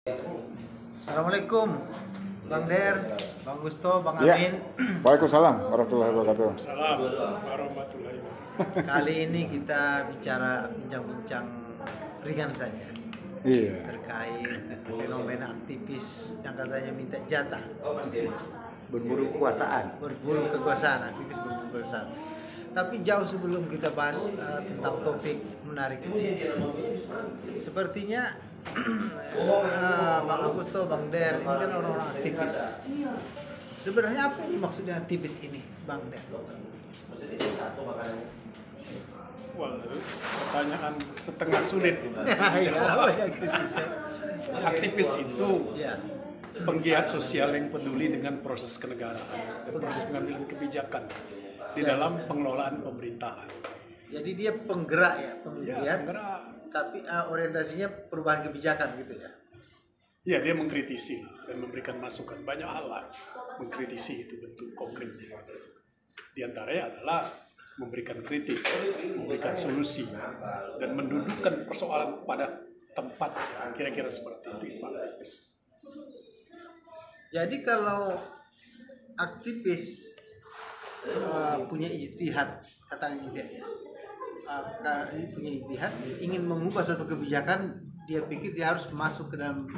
Assalamualaikum, Bang Der, Bang Gusto, Bang Ya, Amin. Waalaikumsalam warahmatullahi wabarakatuh. Salam warahmatullahi wabarakatuh. Kali ini kita bicara bincang-bincang ringan saja Iya, terkait fenomena aktivis yang katanya minta jatah, berburu kekuasaan. berburu kekuasaan, aktivis berburu kekuasaan. Tapi jauh sebelum kita bahas tentang topik menarik ini, sepertinya Bang Augusto, Bang Der, ini kan orang-orang aktivis. Sebenarnya apa yang maksudnya aktivis ini, Bang Der? Wah, pertanyaan setengah sulit itu. Ya, apa yang aktivis? Aktivis itu Ya, penggiat sosial yang peduli dengan proses kenegaraan dan proses pengambilan kebijakan di dalam pengelolaan pemerintahan. jadi dia penggerak ya, Ya, penggiat, penggerak. tapi orientasinya perubahan kebijakan gitu ya. Ya, dia mengkritisi dan memberikan masukan. Banyak hal lah mengkritisi itu bentuk konkretnya. Di antaranya adalah memberikan kritik, memberikan solusi, dan mendudukkan persoalan pada tempat. Kira-kira seperti itu aktivis. Jadi kalau aktivis punya ijtihad, kata ijtihad ya, karena ini punya ijtihad, ingin mengubah suatu kebijakan, dia pikir dia harus masuk ke dalam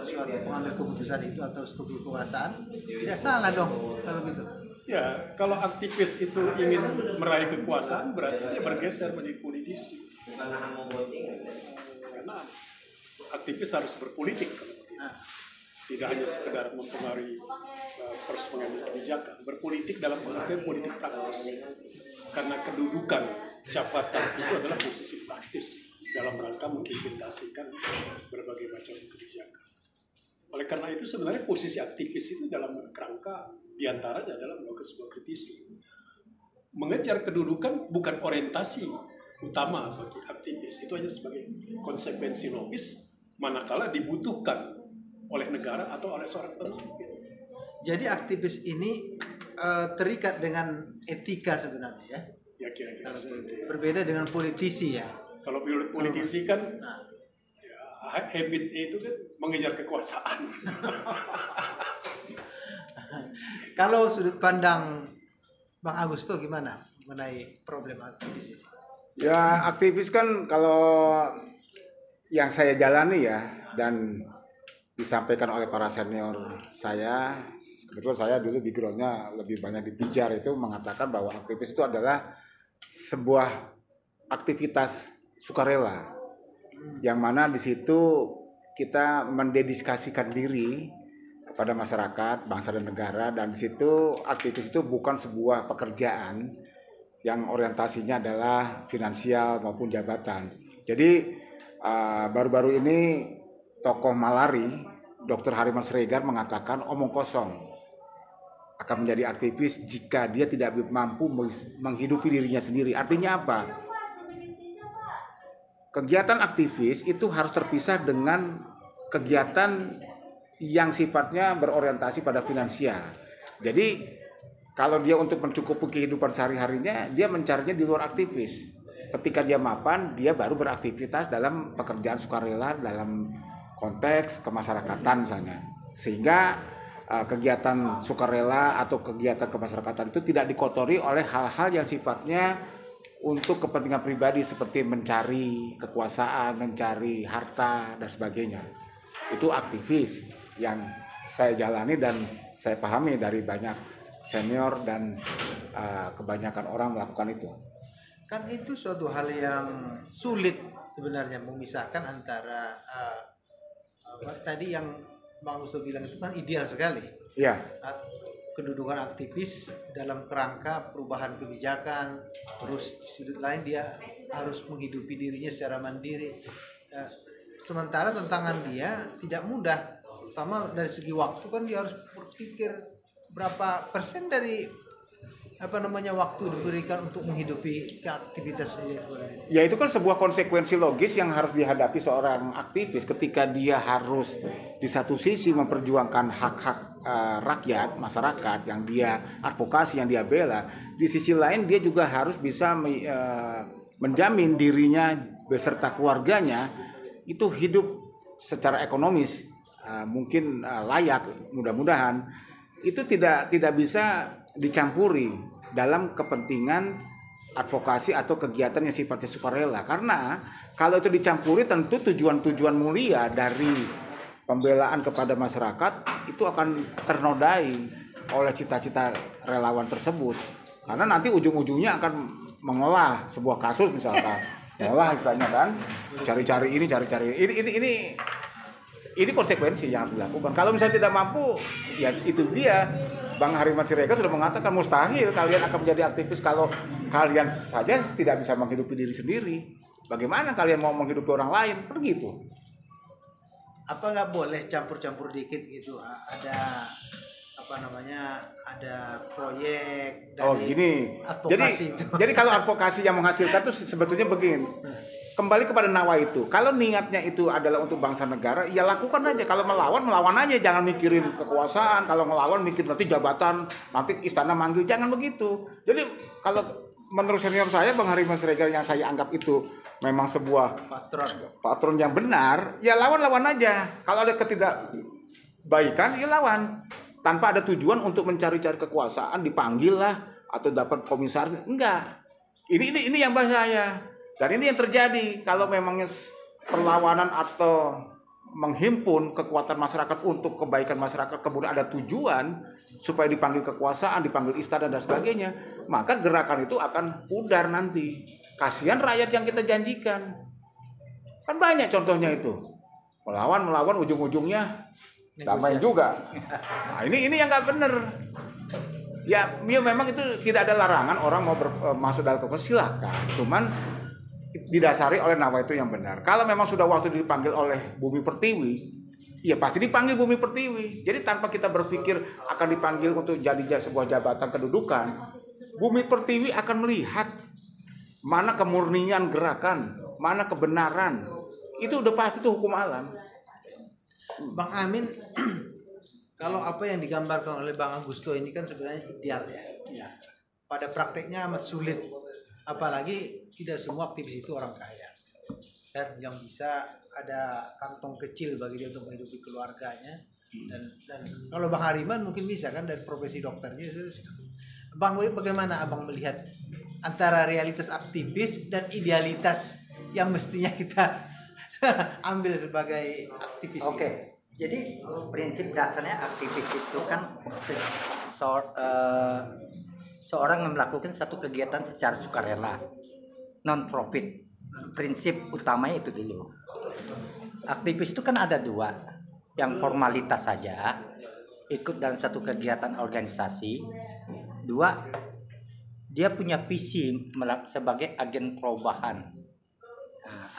suatu pengambil keputusan itu atau struktur kekuasaan, tidak salah dong kalau gitu. Ya, kalau aktivis itu ingin meraih kekuasaan, berarti dia bergeser menjadi politisi. Karena aktivis harus berpolitik. Nah, Tidak hanya sekedar mempengaruhi proses pengambilan kebijakan, berpolitik dalam pengertian politik praktis. Karena kedudukan jabatan itu adalah posisi praktis dalam rangka mengimplementasikan berbagai macam kebijakan. Oleh karena itu sebenarnya posisi aktivis itu dalam rangka diantaranya adalah melakukan sebuah kritisi. Mengejar kedudukan bukan orientasi utama bagi aktivis, itu hanya sebagai konsekuensi logis manakala dibutuhkan oleh negara atau oleh seorang pemimpin. jadi aktivis ini terikat dengan etika sebenarnya ya. Ya kira-kira seperti itu. Berbeda dengan politisi ya. Kalau politisi kan Nah, ya, habitnya itu kan mengejar kekuasaan. kalau sudut pandang Bang Agusto gimana mengenai problem aktivis ini? ya aktivis kan kalau yang saya jalani ya dan disampaikan oleh para senior saya, kebetulan saya dulu backgroundnya lebih banyak di Pijar, itu mengatakan bahwa aktivis itu adalah sebuah aktivitas sukarela yang mana di situ kita mendedikasikan diri kepada masyarakat, bangsa dan negara, dan di situ aktivis itu bukan sebuah pekerjaan yang orientasinya adalah finansial maupun jabatan. Jadi baru-baru ini tokoh Malari, Dr. Hariman Sregar mengatakan omong kosong akan menjadi aktivis jika dia tidak mampu menghidupi dirinya sendiri. Artinya apa? Kegiatan aktivis itu harus terpisah dengan kegiatan yang sifatnya berorientasi pada finansial. Jadi kalau dia untuk mencukupi kehidupan sehari-harinya, dia mencarinya di luar aktivis. Ketika dia mapan, dia baru beraktivitas dalam pekerjaan sukarela dalam konteks kemasyarakatan misalnya. Sehingga kegiatan sukarela atau kegiatan kemasyarakatan itu tidak dikotori oleh hal-hal yang sifatnya untuk kepentingan pribadi seperti mencari kekuasaan, mencari harta dan sebagainya. Itu aktivis yang saya jalani dan saya pahami dari banyak senior dan kebanyakan orang melakukan itu. Kan itu suatu hal yang sulit sebenarnya memisahkan antara tadi yang Bang Uso bilang itu kan ideal sekali. Iya. Kedudukan aktivis dalam kerangka perubahan kebijakan, terus di sudut lain dia harus menghidupi dirinya secara mandiri. Sementara tantangan dia tidak mudah, terutama dari segi waktu kan dia harus berpikir berapa persen dari waktu diberikan untuk menghidupi aktivitasnya sebenarnya. Ya itu kan sebuah konsekuensi logis yang harus dihadapi seorang aktivis ketika dia harus di satu sisi memperjuangkan hak-hak rakyat, masyarakat yang dia advokasi, yang dia bela. Di sisi lain dia juga harus bisa menjamin dirinya beserta keluarganya itu hidup secara ekonomis mungkin layak, mudah-mudahan itu tidak bisa dicampuri dalam kepentingan advokasi atau kegiatan yang sifatnya sukarela. Karena kalau itu dicampuri, tentu tujuan-tujuan mulia dari pembelaan kepada masyarakat itu akan ternodai oleh cita-cita relawan tersebut. Karena nanti ujung-ujungnya akan mengolah sebuah kasus misalkan, mengolah istilahnya kan, cari-cari ini, cari-cari ini konsekuensi yang harus dilakukan. Kalau misalnya tidak mampu, ya itu dia. Bang Hariman Siregar sudah mengatakan mustahil kalian akan menjadi aktivis kalau kalian saja tidak bisa menghidupi diri sendiri. Bagaimana kalian mau menghidupi orang lain? Kan gitu. Apa nggak boleh campur-campur dikit gitu? Ada ada proyek dari gini. advokasi Jadi kalau advokasi yang menghasilkan itu sebetulnya begini. Kembali kepada nawa itu. Kalau niatnya itu adalah untuk bangsa negara, ya lakukan aja. Kalau melawan aja. Jangan mikirin kekuasaan. Kalau melawan mikir nanti jabatan, nanti istana manggil. Jangan begitu. Jadi kalau menurut senior saya, Bang Hariman Siregar, yang saya anggap itu memang sebuah patron yang benar, ya lawan aja. Kalau ada ketidakbaikan, ya lawan. Tanpa ada tujuan untuk mencari-cari kekuasaan, dipanggil lah atau dapat komisaris. Enggak. Ini yang bahaya. Dan ini yang terjadi kalau memangnya perlawanan atau menghimpun kekuatan masyarakat untuk kebaikan masyarakat, kemudian ada tujuan supaya dipanggil kekuasaan, dipanggil istana dan sebagainya, maka gerakan itu akan pudar nanti. Kasihan rakyat yang kita janjikan. Kan banyak contohnya itu. Melawan ujung-ujungnya damai juga. Nah, ini yang nggak benar. Ya memang itu tidak ada larangan orang mau masuk dalam kekuasaan, silakan. Cuman didasari oleh nawa itu yang benar. Kalau memang sudah waktu dipanggil oleh Bumi Pertiwi, ya pasti dipanggil Bumi Pertiwi. Jadi tanpa kita berpikir akan dipanggil untuk jadi sebuah jabatan kedudukan, Bumi Pertiwi akan melihat mana kemurnian gerakan, mana kebenaran. Itu udah pasti itu hukum alam. Bang Amin, kalau apa yang digambarkan oleh Bang Augusto ini kan sebenarnya ideal ya. Pada prakteknya amat sulit. Apalagi tidak semua aktivis itu orang kaya, dan yang bisa ada kantong kecil bagi dia untuk menghidupi keluarganya. Dan kalau Bang Hariman mungkin bisa kan dari profesi dokternya. Bang, bagaimana abang melihat antara realitas aktivis dan idealitas yang mestinya kita ambil sebagai aktivis? Oke. Jadi prinsip dasarnya aktivis itu kan seorang yang melakukan satu kegiatan secara sukarela, non-profit. Prinsip utamanya itu dulu. Aktivis itu kan ada dua, yang formalitas saja, ikut dalam satu kegiatan organisasi. Dua, dia punya visi sebagai agen perubahan,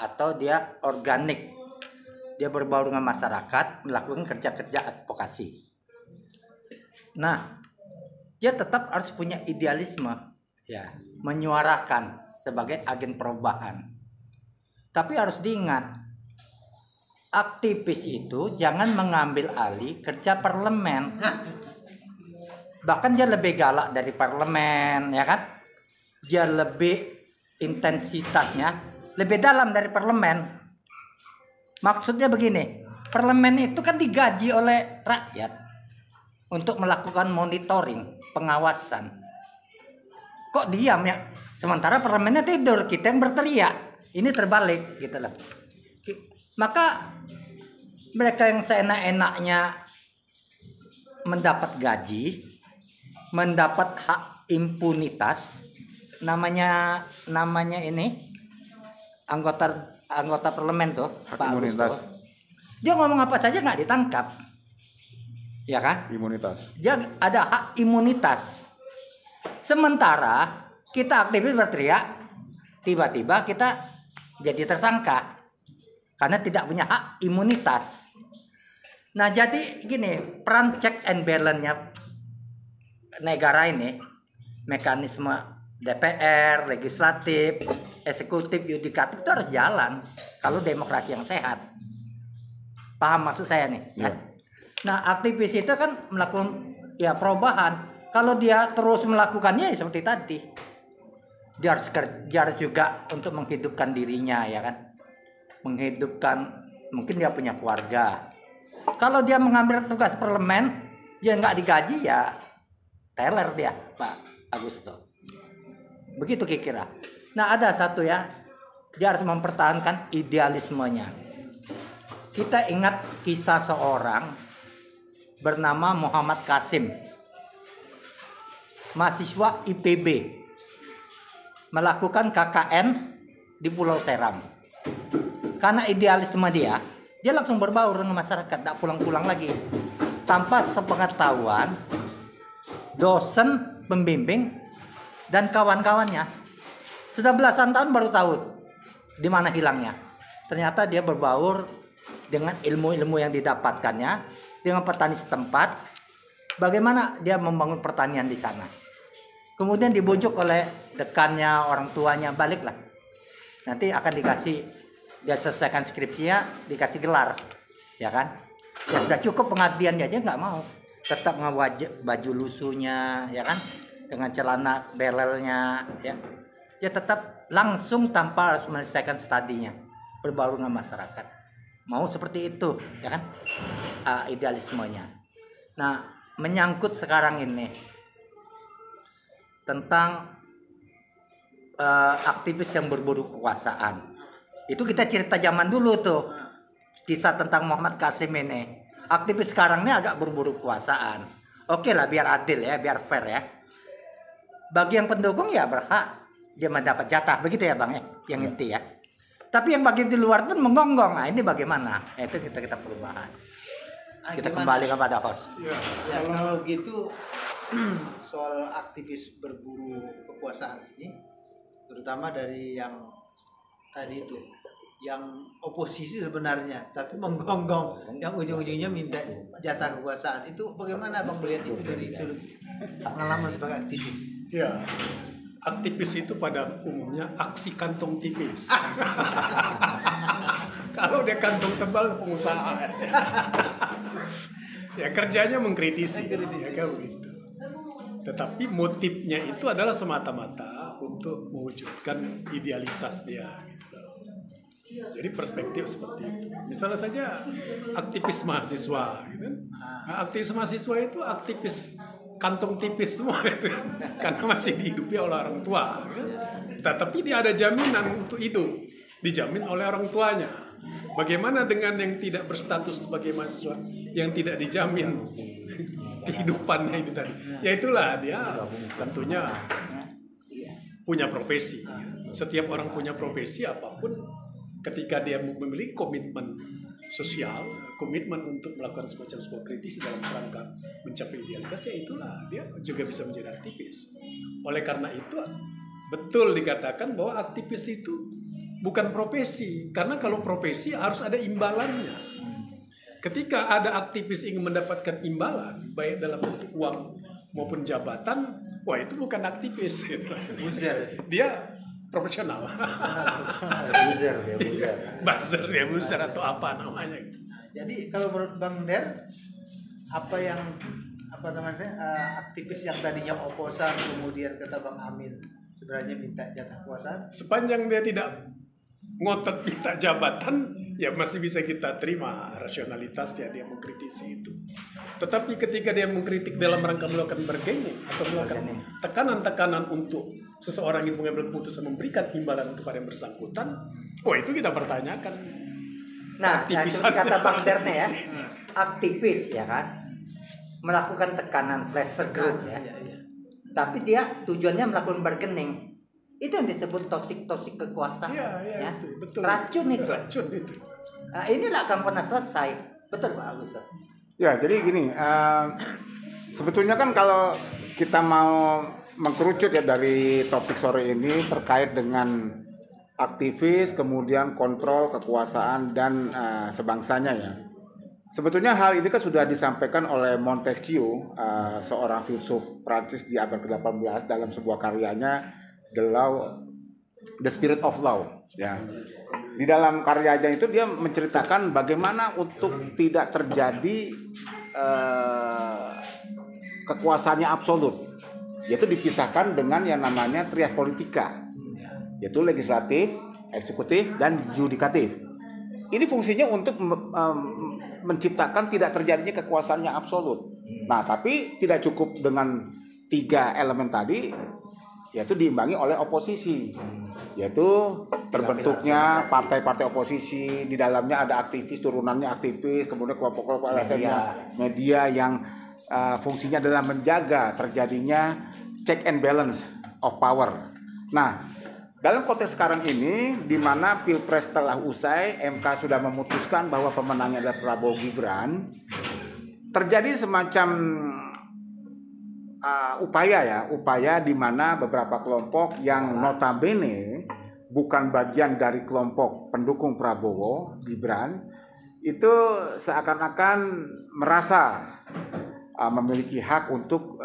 atau dia organik, dia berbaur dengan masyarakat, melakukan kerja-kerja advokasi. Nah, dia tetap harus punya idealisme, ya, menyuarakan sebagai agen perubahan. Tapi harus diingat, aktivis itu jangan mengambil alih kerja parlemen. Bahkan dia lebih galak dari parlemen, ya kan? Dia lebih intensitasnya lebih dalam dari parlemen. Maksudnya begini, parlemen itu kan digaji oleh rakyat untuk melakukan monitoring, pengawasan. Kok diam ya? Sementara parlemennya tidur, kita yang berteriak. Ini terbalik gitu loh. Maka mereka yang seenak-enaknya mendapat gaji, mendapat hak impunitas, namanya ini anggota parlemen tuh, Pak Augusto. Dia ngomong apa saja nggak ditangkap. Ya kan? Imunitas. Dia ada hak imunitas. Sementara kita aktivis berteriak, tiba-tiba kita jadi tersangka karena tidak punya hak imunitas. Nah, jadi gini, peran check and balance-nya negara ini, mekanisme DPR, legislatif, eksekutif, yudikatif itu harus jalan kalau demokrasi yang sehat. Paham maksud saya nih? Ya. Nah, aktivis itu kan melakukan ya perubahan. Kalau dia terus melakukannya ya seperti tadi, dia harus juga untuk menghidupkan dirinya, ya kan, menghidupkan mungkin dia punya keluarga. Kalau dia mengambil tugas parlemen, dia nggak digaji ya teler dia, Pak Agusto. Begitu kira-kira. Nah ada satu ya, dia harus mempertahankan idealismenya. Kita ingat kisah seorang bernama Muhammad Qasim, mahasiswa IPB, melakukan KKN di Pulau Seram. Karena idealisme dia langsung berbaur dengan masyarakat, tak pulang-pulang lagi. Tanpa sepengetahuan dosen, pembimbing, dan kawan-kawannya. Sudah belasan tahun baru tahu di mana hilangnya. Ternyata dia berbaur dengan ilmu-ilmu yang didapatkannya, dengan petani setempat, bagaimana dia membangun pertanian di sana. Kemudian dibujuk oleh dekannya, orang tuanya, baliklah. Nanti akan dikasih, dia selesaikan skripsinya, dikasih gelar, ya kan? Ya sudah cukup pengabdiannya aja nggak mau. Tetap baju lusuhnya, ya kan? Dengan celana belelnya, ya. Dia tetap langsung tanpa harus menyelesaikan studinya, berbaur dengan masyarakat. Mau seperti itu, ya kan? Idealismenya. Nah, menyangkut sekarang ini tentang aktivis yang berburu kekuasaan. Itu kita cerita zaman dulu tuh. Kisah tentang Muhammad Qasim ini. Aktivis sekarang ini agak berburu kekuasaan. Oke lah, biar adil ya, biar fair ya. Bagi yang pendukung ya berhak dia mendapat jatah, begitu ya Bang ya, yang inti ya. Tapi yang bagi di luar pun menggonggong. Nah, ini bagaimana? Itu kita perlu bahas. Kita kembali kepada host. Ya, kalau gitu soal aktivis berburu kekuasaan ini, terutama dari yang tadi itu, yang oposisi sebenarnya, tapi menggonggong, yang ujung-ujungnya minta jatah kekuasaan, itu bagaimana Bang melihat itu dari sudut pengalaman sebagai aktivis? Ya, aktivis itu pada umumnya aksi kantong tipis. Kalau dia kantong tebal, pengusaha. Ya kerjanya mengkritisi, ya kan begitu. Tetapi motifnya itu adalah semata-mata untuk mewujudkan idealitas dia. Jadi perspektif seperti itu. Misalnya saja aktivis mahasiswa, gitu kan? Nah, aktivis mahasiswa itu aktivis kantong tipis semua, gitu kan? Karena masih dihidupi oleh orang tua. Gitu. Tetapi dia ada jaminan untuk hidup, dijamin oleh orang tuanya. Bagaimana dengan yang tidak berstatus sebagai mahasiswa, yang tidak dijamin kehidupannya ini tadi? Ya itulah dia tentunya punya profesi. Setiap orang punya profesi apapun. Ketika dia memiliki komitmen sosial, komitmen untuk melakukan sebuah kritisi dalam rangka mencapai idealitas, ya itulah dia juga bisa menjadi aktivis. Oleh karena itu, betul dikatakan bahwa aktivis itu bukan profesi, karena kalau profesi harus ada imbalannya. Ketika ada aktivis ingin mendapatkan imbalan, baik dalam bentuk uang maupun jabatan, wah itu bukan aktivis. Dia profesional. Buzzer ya, buzzer atau apa namanya. Jadi kalau menurut Bang Der, aktivis yang tadinya oposan kemudian kata Bang Amin sebenarnya minta jatah kekuasaan, sepanjang dia tidak ngotot minta jabatan, ya masih bisa kita terima rasionalitasnya, dia mengkritisi itu. Tetapi ketika dia mengkritik dalam rangka melakukan bargaining atau melakukan tekanan-tekanan untuk seseorang yang mengambil keputusan memberikan imbalan kepada yang bersangkutan, itu kita pertanyakan. Nah, itu kata Bang Derne ya, aktivis ya kan, melakukan tekanan pressure group ya. Tapi dia tujuannya melakukan bargaining. Itu yang disebut toksik kekuasaan. Iya, itu, betul. Racun itu. Nah, inilah akan pernah selesai. Betul Pak Agus. Ya, jadi gini, sebetulnya kan kalau kita mau mengkerucut ya dari topik sore ini terkait dengan aktivis, kemudian kontrol kekuasaan dan sebangsanya ya. Sebetulnya hal ini kan sudah disampaikan oleh Montesquieu, seorang filsuf Prancis di abad ke-18 dalam sebuah karyanya The Spirit of Law. Ya. Di dalam karyanya itu dia menceritakan bagaimana untuk tidak terjadi kekuasaannya absolut, yaitu dipisahkan dengan yang namanya trias politika, yaitu legislatif, eksekutif, dan yudikatif. ini fungsinya untuk menciptakan tidak terjadinya kekuasaan yang absolut. Nah, tapi tidak cukup dengan 3 elemen tadi, yaitu diimbangi oleh oposisi, yaitu terbentuknya partai-partai oposisi, di dalamnya ada aktivis, turunannya aktivis, kemudian kelompok-kelompok media yang fungsinya adalah menjaga terjadinya check and balance of power. Nah, dalam konteks sekarang ini, di mana Pilpres telah usai, MK sudah memutuskan bahwa pemenangnya adalah Prabowo Gibran, terjadi semacam upaya di mana beberapa kelompok yang notabene bukan bagian dari kelompok pendukung Prabowo Gibran itu seakan-akan merasa memiliki hak untuk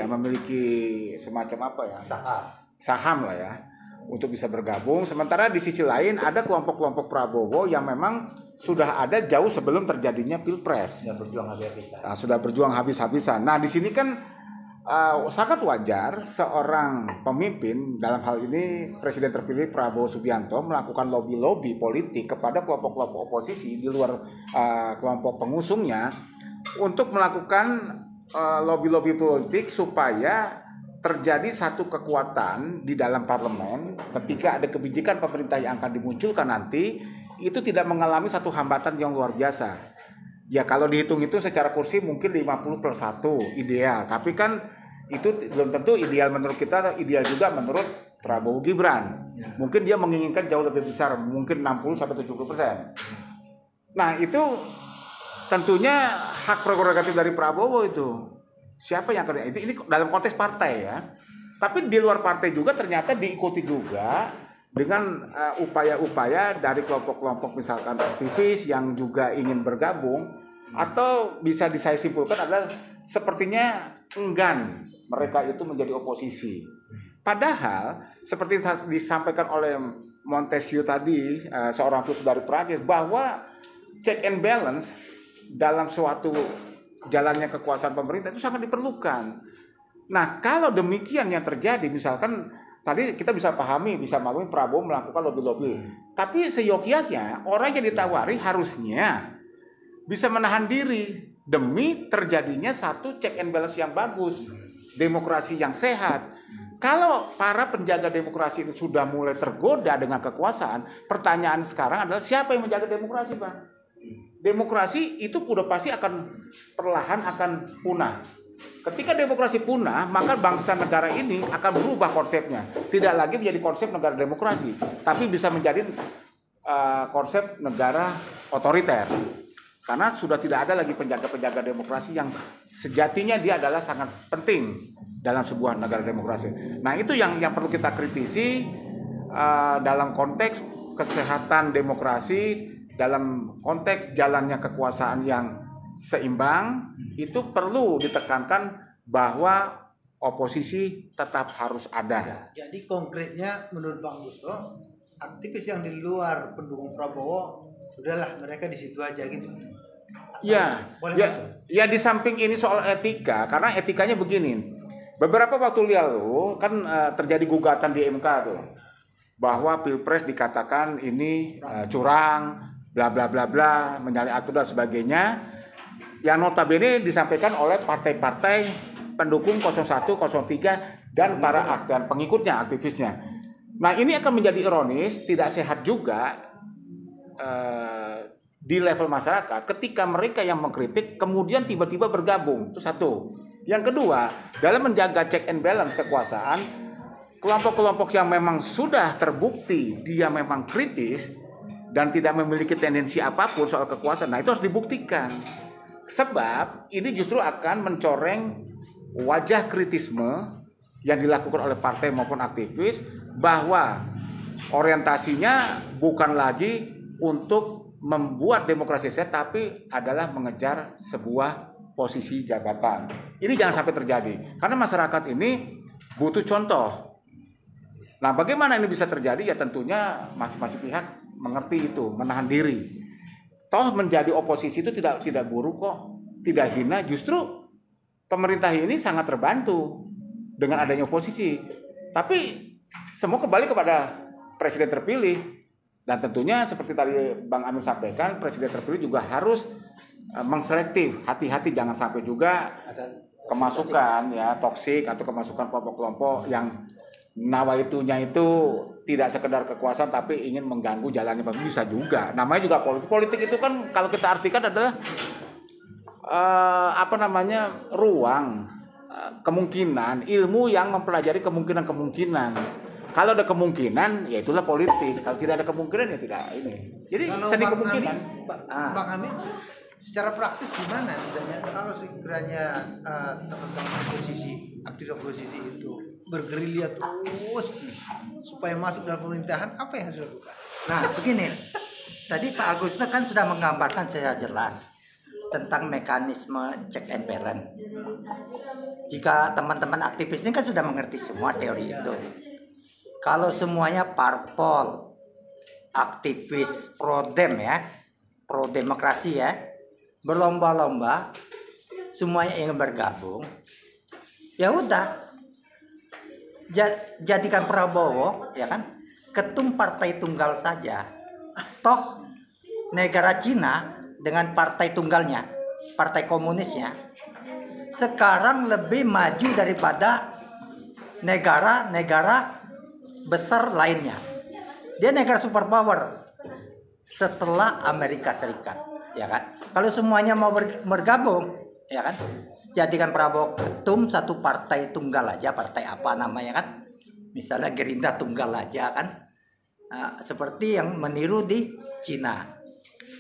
memiliki semacam saham lah ya, untuk bisa bergabung. Sementara di sisi lain ada kelompok-kelompok Prabowo yang memang sudah ada jauh sebelum terjadinya Pilpres. Sudah berjuang habis-habisan. Nah, di sini kan sangat wajar seorang pemimpin, dalam hal ini Presiden terpilih Prabowo Subianto, melakukan lobby-lobby politik kepada kelompok-kelompok oposisi di luar kelompok pengusungnya untuk melakukan lobby-lobby politik supaya terjadi satu kekuatan di dalam parlemen ketika ada kebijakan pemerintah yang akan dimunculkan nanti, itu tidak mengalami satu hambatan yang luar biasa. Ya, kalau dihitung itu secara kursi mungkin 50+1 ideal, tapi kan itu belum tentu ideal menurut kita, ideal juga menurut Prabowo Gibran. Mungkin dia menginginkan jauh lebih besar, mungkin 60-70%. Nah, itu tentunya hak prerogatif dari Prabowo itu. Siapa yang akan ini dalam konteks partai ya. Tapi di luar partai juga ternyata diikuti juga dengan upaya-upaya dari kelompok-kelompok misalkan aktivis yang juga ingin bergabung, atau bisa saya simpulkan adalah sepertinya enggan mereka itu menjadi oposisi. Padahal seperti disampaikan oleh Montesquieu tadi, seorang filsuf dari Prancis, bahwa check and balance dalam suatu jalannya kekuasaan pemerintah itu sangat diperlukan. Nah, kalau demikian yang terjadi, misalkan tadi kita bisa pahami, bisa memahami Prabowo melakukan lobby-lobby, tapi seyogyanya orang yang ditawari harusnya bisa menahan diri demi terjadinya satu check and balance yang bagus, demokrasi yang sehat. Kalau para penjaga demokrasi ini sudah mulai tergoda dengan kekuasaan, pertanyaan sekarang adalah siapa yang menjaga demokrasi, Pak? Demokrasi itu udah pasti akan perlahan akan punah. Ketika demokrasi punah, maka bangsa negara ini akan berubah konsepnya. Tidak lagi menjadi konsep negara demokrasi, tapi bisa menjadi konsep negara otoriter. Karena sudah tidak ada lagi penjaga-penjaga demokrasi yang sejatinya dia adalah sangat penting dalam sebuah negara demokrasi. Nah, itu yang perlu kita kritisi dalam konteks kesehatan demokrasi, dalam konteks jalannya kekuasaan yang seimbang. Itu perlu ditekankan bahwa oposisi tetap harus ada. Jadi konkretnya menurut Bang Busro, aktivis yang di luar pendukung Prabowo, udahlah mereka di situ aja gitu. Ya, di samping ini soal etika, karena etikanya begini. Beberapa waktu lalu kan terjadi gugatan di MK tuh, bahwa Pilpres dikatakan ini curang, bla bla bla bla, menyalahi aturan dan sebagainya, yang notabene disampaikan oleh partai-partai pendukung 01, 03 dan para pengikutnya, aktivisnya. Nah, ini akan menjadi ironis, tidak sehat juga di level masyarakat ketika mereka yang mengkritik kemudian tiba-tiba bergabung. Itu satu. Yang kedua, dalam menjaga check and balance kekuasaan, kelompok-kelompok yang memang sudah terbukti dia memang kritis dan tidak memiliki tendensi apapun soal kekuasaan, nah itu harus dibuktikan. Sebab ini justru akan mencoreng wajah kritisme yang dilakukan oleh partai maupun aktivis, bahwa orientasinya bukan lagi untuk membuat demokrasi sehat, tapi adalah mengejar sebuah posisi jabatan. Ini jangan sampai terjadi, karena masyarakat ini butuh contoh. Nah, bagaimana ini bisa terjadi? Ya tentunya masing-masing pihak mengerti itu, menahan diri. Toh menjadi oposisi itu tidak buruk kok, tidak hina. Justru pemerintah ini sangat terbantu dengan adanya oposisi. Tapi semua kembali kepada presiden terpilih. Dan tentunya seperti tadi Bang Amin sampaikan, presiden terpilih juga harus mengselektif, hati-hati jangan sampai juga kemasukan ya toksik atau kemasukan kelompok-kelompok yang nawaitunya itu tidak sekedar kekuasaan tapi ingin mengganggu jalannya pemilu, bisa juga. Namanya juga politik. Politik itu kan kalau kita artikan adalah ruang kemungkinan, ilmu yang mempelajari kemungkinan-kemungkinan. Kalau ada kemungkinan, ya itulah politik. Kalau tidak ada kemungkinan, ya tidak ini. Jadi Kalau seni Bang kemungkinan. Amin, Bang Amin, secara praktis gimana misalnya kalau sekiranya teman-teman oposisi, aktif oposisi itu bergerilya terus nih, supaya masuk dalam pemerintahan, apa yang harus dilakukan? Nah, begini. Tadi Pak Agustus kan sudah menggambarkan secara jelas tentang mekanisme check and balance. Jika teman-teman aktivis ini kan sudah mengerti semua teori itu. Kalau semuanya parpol, aktivis, pro-dem ya, pro-demokrasi ya, berlomba-lomba, semuanya ingin bergabung, ya udah, jadikan Prabowo ya kan ketum partai tunggal saja. Toh negara Cina dengan partai tunggalnya, partai komunisnya, sekarang lebih maju daripada negara-negara besar lainnya. Dia negara superpower setelah Amerika Serikat, ya kan? Kalau semuanya mau bergabung, ya kan? Jadikan Prabowo ketum satu partai tunggal aja, partai apa namanya kan? Misalnya Gerindra tunggal aja kan? Seperti yang meniru di Cina.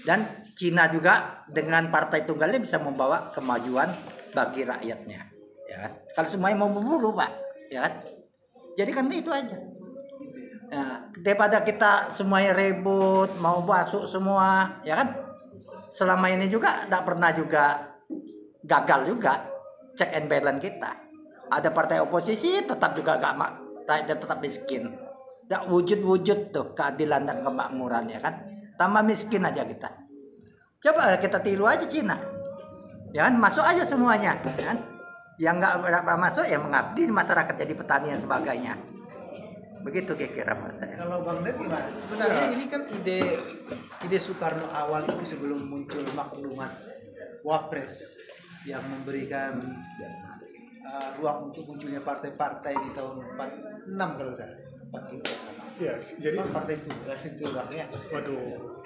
Dan Cina juga dengan partai tunggalnya bisa membawa kemajuan bagi rakyatnya, ya kan? Kalau semuanya mau berburu, Pak, ya kan? Jadi kan itu aja. Nah, daripada kita semuanya ribut, mau masuk semua, ya kan? Selama ini juga tidak pernah juga gagal juga check and balance kita. Ada partai oposisi tetap juga tetap miskin. Tidak wujud-wujud tuh keadilan dan kemakmuran, ya kan? Tambah miskin aja kita. Coba kita tiru aja Cina, ya kan? Masuk aja semuanya, ya kan? Yang nggak masuk ya mengabdi di masyarakat jadi petani dan sebagainya. Begitu kira-kira Mas saya. Kalau Bang Ded gimana? Sebenarnya ini kan ide Soekarno awal itu sebelum muncul maklumat Wapres yang memberikan ruang untuk munculnya partai-partai di tahun 46 kalau saya 45. Ya, jadi partai itu Bang ya. waduh.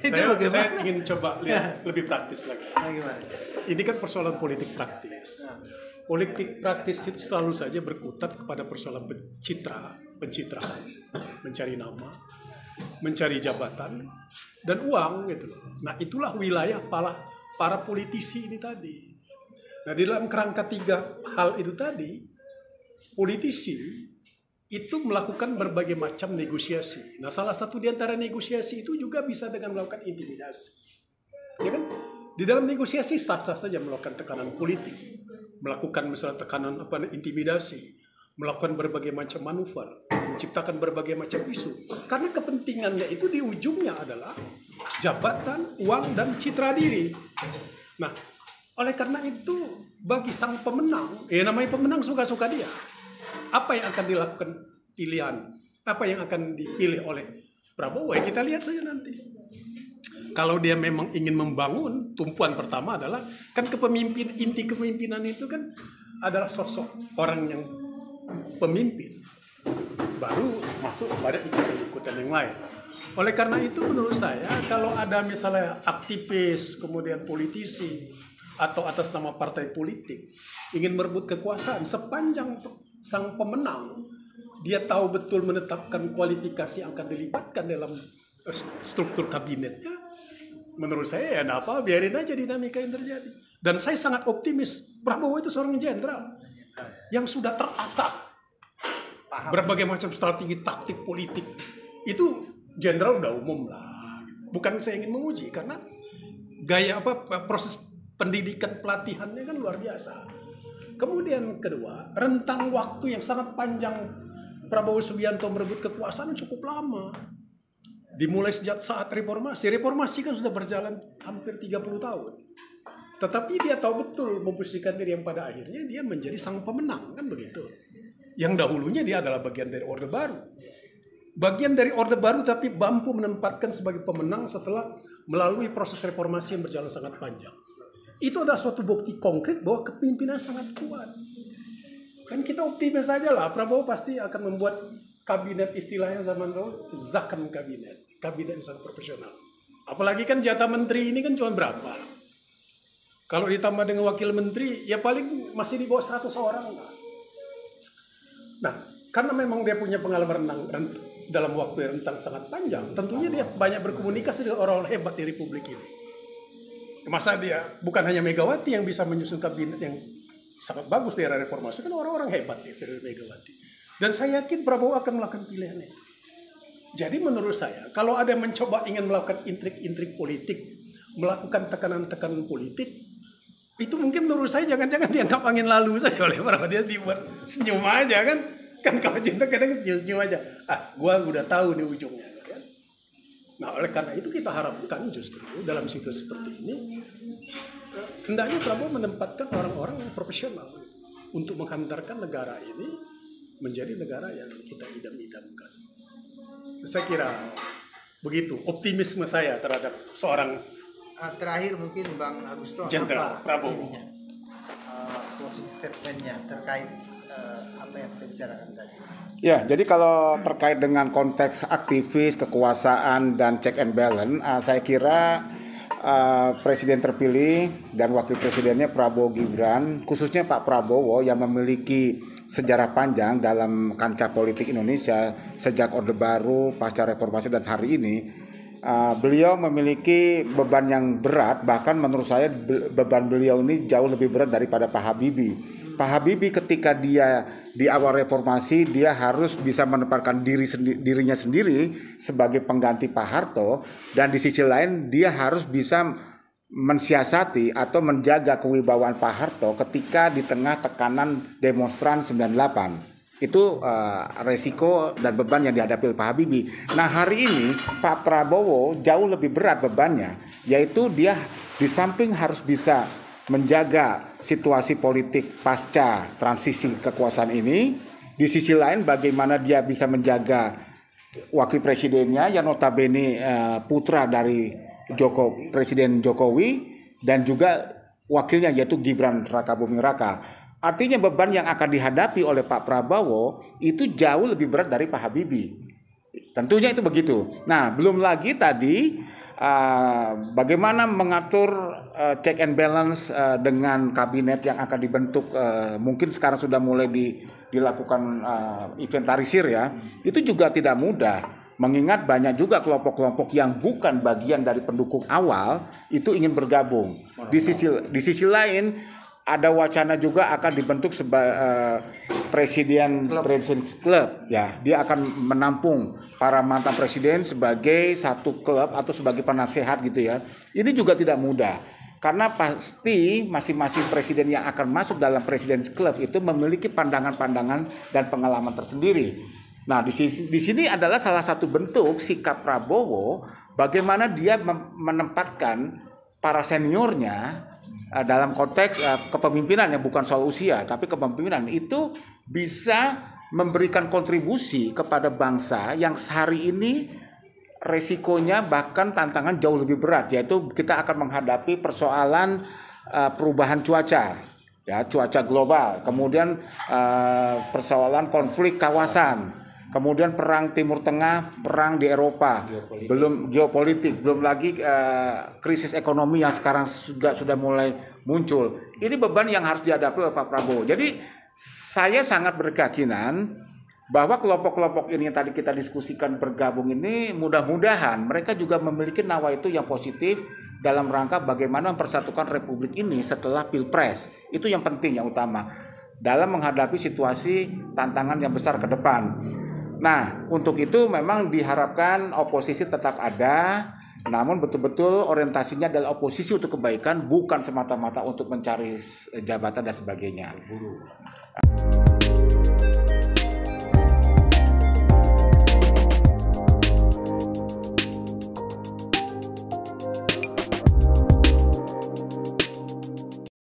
Itu saya ingin coba lihat lebih praktis lagi. Nah, gimana? Ini kan persoalan politik praktis. Politik praktis itu selalu saja berkutat kepada persoalan pencitraan, mencari nama, mencari jabatan, dan uang gitu loh. Nah itulah wilayah para politisi ini tadi. Nah di dalam kerangka tiga hal itu tadi, politisi itu melakukan berbagai macam negosiasi. Nah salah satu di antara negosiasi itu juga bisa dengan melakukan intimidasi. Ya kan? Di dalam negosiasi sah-sah saja melakukan tekanan politik, melakukan misalnya tekanan intimidasi, melakukan berbagai macam manuver, menciptakan berbagai macam isu. Karena kepentingannya itu di ujungnya adalah jabatan, uang, dan citra diri. Nah, oleh karena itu bagi sang pemenang, namanya pemenang suka-suka dia. Apa yang akan dilakukan pilihan? Apa yang akan dipilih oleh Prabowo? Ya kita lihat saja nanti. Kalau dia memang ingin membangun, tumpuan pertama adalah kan inti kepemimpinan itu kan adalah sosok orang yang pemimpin, baru masuk kepada ikutan yang lain. Oleh karena itu menurut saya kalau ada misalnya aktivis kemudian politisi atau atas nama partai politik ingin merebut kekuasaan, sepanjang sang pemenang dia tahu betul menetapkan kualifikasi yang akan dilibatkan dalam struktur kabinetnya, menurut saya ya apa, biarin aja dinamika yang terjadi. Dan saya sangat optimis Prabowo itu seorang jenderal yang sudah terasah berbagai macam strategi taktik politik. Itu jenderal udah umum lah. Bukan saya ingin menguji karena gaya proses pendidikan pelatihannya kan luar biasa. Kemudian kedua, rentang waktu yang sangat panjang Prabowo Subianto merebut kekuasaan cukup lama. Dimulai sejak saat reformasi. Reformasi kan sudah berjalan hampir 30 tahun. Tetapi dia tahu betul memposisikan diri yang pada akhirnya dia menjadi sang pemenang, kan begitu. Yang dahulunya dia adalah bagian dari Orde Baru. bagian dari Orde Baru tapi mampu menempatkan sebagai pemenang setelah melalui proses reformasi yang berjalan sangat panjang. Itu adalah suatu bukti konkret bahwa kepemimpinan sangat kuat. Dan kita optimis saja lah, Prabowo pasti akan membuat kabinet, istilahnya zaman dulu, zakon kabinet yang sangat profesional. Apalagi kan jatah menteri ini kan cuma berapa? Kalau ditambah dengan wakil menteri, ya paling masih di bawah 100 orang. Nah, karena memang dia punya pengalaman dalam waktu rentang sangat panjang, tentunya dia banyak berkomunikasi dengan orang-orang hebat di Republik ini. Masa dia bukan hanya Megawati yang bisa menyusun kabinet yang sangat bagus di era reformasi, kan orang-orang hebat di periode Megawati. Dan saya yakin Prabowo akan melakukan pilihan itu. Jadi menurut saya, kalau ada yang mencoba ingin melakukan intrik-intrik politik, melakukan tekanan-tekanan politik, itu mungkin menurut saya jangan-jangan dianggap angin lalu saja oleh Prabowo. Dia dibuat senyum aja kan. Kan kalau cinta kadang senyum-senyum aja. Gua udah tahu nih ujungnya. Kan? Nah oleh karena itu kita harapkan justru dalam situasi seperti ini, hendaknya Prabowo menempatkan orang-orang yang profesional untuk menghantarkan negara ini menjadi negara yang kita idam-idamkan. Saya kira begitu optimisme saya terhadap seorang terakhir mungkin Bang Agusto, Jenderal Prabowo. Closing statementnya terkait apa yang kita bicarakan tadi. Ya, jadi kalau terkait dengan konteks aktivis, kekuasaan, dan check and balance, saya kira Presiden terpilih dan Wakil Presidennya Prabowo Gibran, khususnya Pak Prabowo yang memiliki sejarah panjang dalam kancah politik Indonesia sejak Orde Baru, pasca reformasi dan hari ini, beliau memiliki beban yang berat, bahkan menurut saya beban beliau ini jauh lebih berat daripada Pak Habibie. Pak Habibie ketika dia di awal reformasi, dia harus bisa menempatkan dirinya sendiri sebagai pengganti Pak Harto, dan di sisi lain dia harus bisa mensiasati atau menjaga kewibawaan Pak Harto ketika di tengah tekanan demonstran 98. Itu resiko dan beban yang dihadapi oleh Pak Habibie. Nah hari ini Pak Prabowo jauh lebih berat bebannya, yaitu dia di samping harus bisa menjaga situasi politik pasca transisi kekuasaan ini, di sisi lain bagaimana dia bisa menjaga wakil presidennya yang notabene putra dari Presiden Jokowi, dan juga wakilnya yaitu Gibran Rakabuming Raka. Artinya beban yang akan dihadapi oleh Pak Prabowo itu jauh lebih berat dari Pak Habibie. Tentunya itu begitu. Nah, belum lagi tadi bagaimana mengatur check and balance dengan kabinet yang akan dibentuk, mungkin sekarang sudah mulai dilakukan inventarisir ya. Itu juga tidak mudah. Mengingat banyak juga kelompok-kelompok yang bukan bagian dari pendukung awal itu ingin bergabung. Di sisi lain ada wacana juga akan dibentuk sebagai Presiden Club, ya. Dia akan menampung para mantan presiden sebagai satu klub atau sebagai penasehat gitu ya. Ini juga tidak mudah. Karena pasti masing-masing presiden yang akan masuk dalam Presiden Club itu memiliki pandangan-pandangan dan pengalaman tersendiri. Nah, di sini adalah salah satu bentuk sikap Prabowo bagaimana dia menempatkan para seniornya dalam konteks kepemimpinan, yang bukan soal usia, tapi kepemimpinan itu bisa memberikan kontribusi kepada bangsa yang sehari ini resikonya bahkan tantangan jauh lebih berat, yaitu kita akan menghadapi persoalan perubahan cuaca, ya, cuaca global, kemudian persoalan konflik kawasan, kemudian perang Timur Tengah, perang di Eropa, belum geopolitik, belum lagi krisis ekonomi yang sekarang sudah mulai muncul. Ini beban yang harus dihadapi oleh Pak Prabowo. Jadi saya sangat berkeyakinan bahwa kelompok-kelompok ini yang tadi kita diskusikan bergabung ini, mudah-mudahan mereka juga memiliki nawaitu yang positif dalam rangka bagaimana mempersatukan Republik ini setelah Pilpres. Itu yang penting, yang utama dalam menghadapi situasi tantangan yang besar ke depan. Nah, untuk itu memang diharapkan oposisi tetap ada, namun betul-betul orientasinya adalah oposisi untuk kebaikan, bukan semata-mata untuk mencari jabatan dan sebagainya.